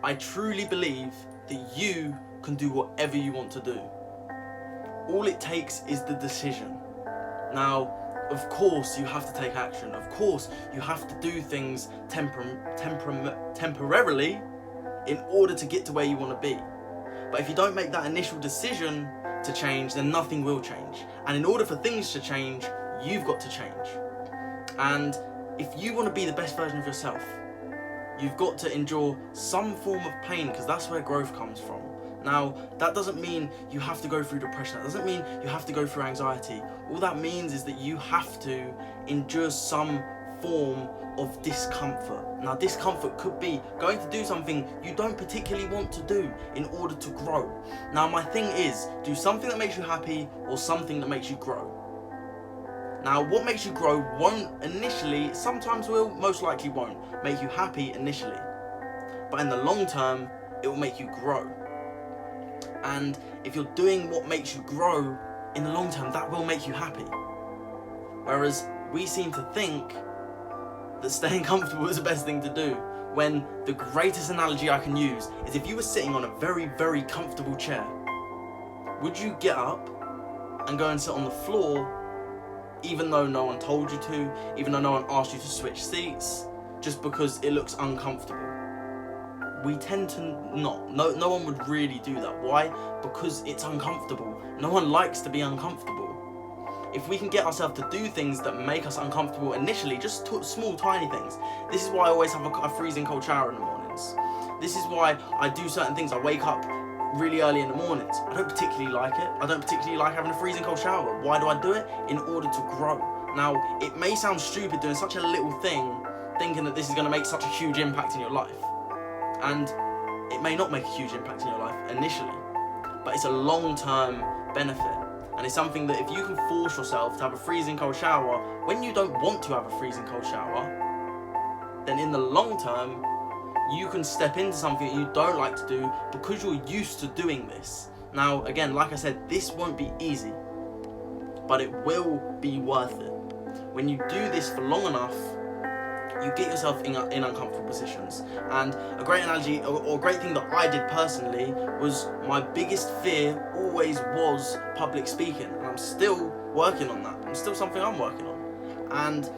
I truly believe that you can do whatever you want to do. All it takes is the decision. Now, of course you have to take action. Of course you have to do things temporarily in order to get to where you want to be. But if you don't make that initial decision to change, then nothing will change. And in order for things to change, you've got to change. And if you want to be the best version of yourself, you've got to endure some form of pain, because that's where growth comes from. Now, that doesn't mean you have to go through depression. That doesn't mean you have to go through anxiety. All that means is that you have to endure some form of discomfort. Now, discomfort could be going to do something you don't particularly want to do in order to grow. Now, my thing is, do something that makes you happy or something that makes you grow. Now, what makes you grow won't initially, sometimes will, most likely won't, make you happy initially. But in the long term, it will make you grow. And if you're doing what makes you grow, in the long term, that will make you happy. Whereas we seem to think that staying comfortable is the best thing to do, when the greatest analogy I can use is if you were sitting on a very, very comfortable chair, would you get up and go and sit on the floor even though no one told you to, even though no one asked you to switch seats, just because it looks uncomfortable? We tend to not. No one would really do that. Why? Because it's uncomfortable. No one likes to be uncomfortable. If we can get ourselves to do things that make us uncomfortable initially, just small, tiny things. This is why I always have a freezing cold shower in the mornings. This is why I do certain things. I wake up really early in the mornings. I don't particularly like it. I don't particularly like having a freezing cold shower. Why do I do it? In order to grow. Now, it may sound stupid doing such a little thing, thinking that this is going to make such a huge impact in your life. And it may not make a huge impact in your life initially, but it's a long-term benefit. And it's something that if you can force yourself to have a freezing cold shower when you don't want to have a freezing cold shower, then in the long term, you can step into something that you don't like to do because you're used to doing this. Now, again, like I said, this won't be easy, but it will be worth it. When you do this for long enough, you get yourself in uncomfortable positions. And a great analogy, or a great thing that I did personally, was my biggest fear always was public speaking. And I'm still working on that. It's still something I'm working on. And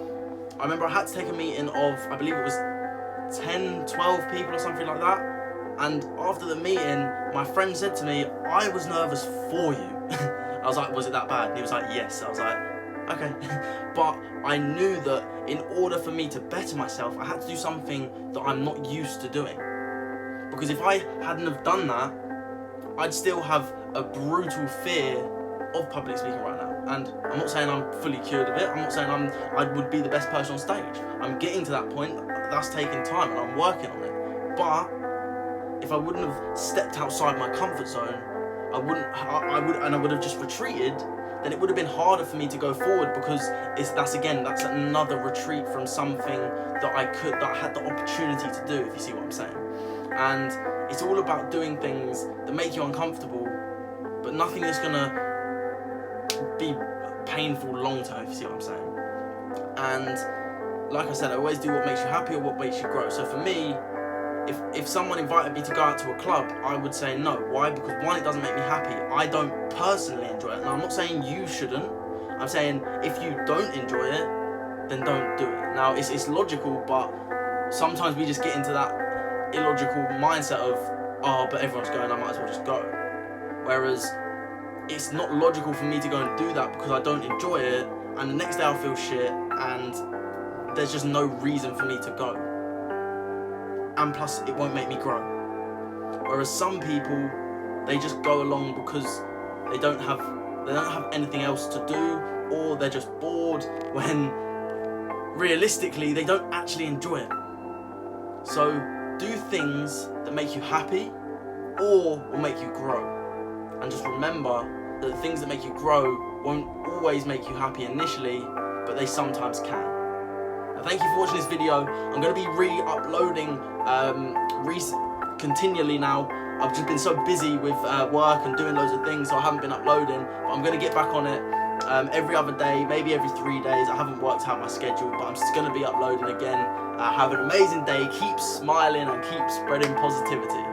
I remember I had to take a meeting of, I believe it was 10, 12 people or something like that. And after the meeting, my friend said to me, I was nervous for you. I was like, was it that bad? And he was like, yes. I was like, okay. But I knew that in order for me to better myself, I had to do something that I'm not used to doing. Because if I hadn't have done that, I'd still have a brutal fear of public speaking right now. And I'm not saying I'm fully cured of it. I'm not saying I would be the best person on stage. I'm getting to that point. That's taking time and I'm working on it. But if I wouldn't have stepped outside my comfort zone, I would have just retreated, then it would have been harder for me to go forward, because that's another retreat from something that I had the opportunity to do, if you see what I'm saying. And it's all about doing things that make you uncomfortable, but nothing that's gonna be painful long term, if you see what I'm saying. And like I said, I always do what makes you happy or what makes you grow. So for me, if someone invited me to go out to a club, I would say no. Why? Because one, it doesn't make me happy. I don't personally enjoy it. Now, I'm not saying you shouldn't. I'm saying if you don't enjoy it, then don't do it. Now, it's logical, but sometimes we just get into that illogical mindset of, oh, but everyone's going, I might as well just go. Whereas it's not logical for me to go and do that because I don't enjoy it, and the next day I'll feel shit, and there's just no reason for me to go. And plus, it won't make me grow. Whereas some people, they just go along because they don't have anything else to do, or they're just bored, when realistically they don't actually enjoy it. So do things that make you happy or will make you grow. And just remember that the things that make you grow won't always make you happy initially, but they sometimes can. Thank you for watching this video. I'm going to be re-uploading continually now. I've just been so busy with work and doing loads of things, so I haven't been uploading, but I'm going to get back on it. every other day, maybe every 3 days. I haven't worked out my schedule, but I'm just going to be uploading again. Have an amazing day, keep smiling and keep spreading positivity.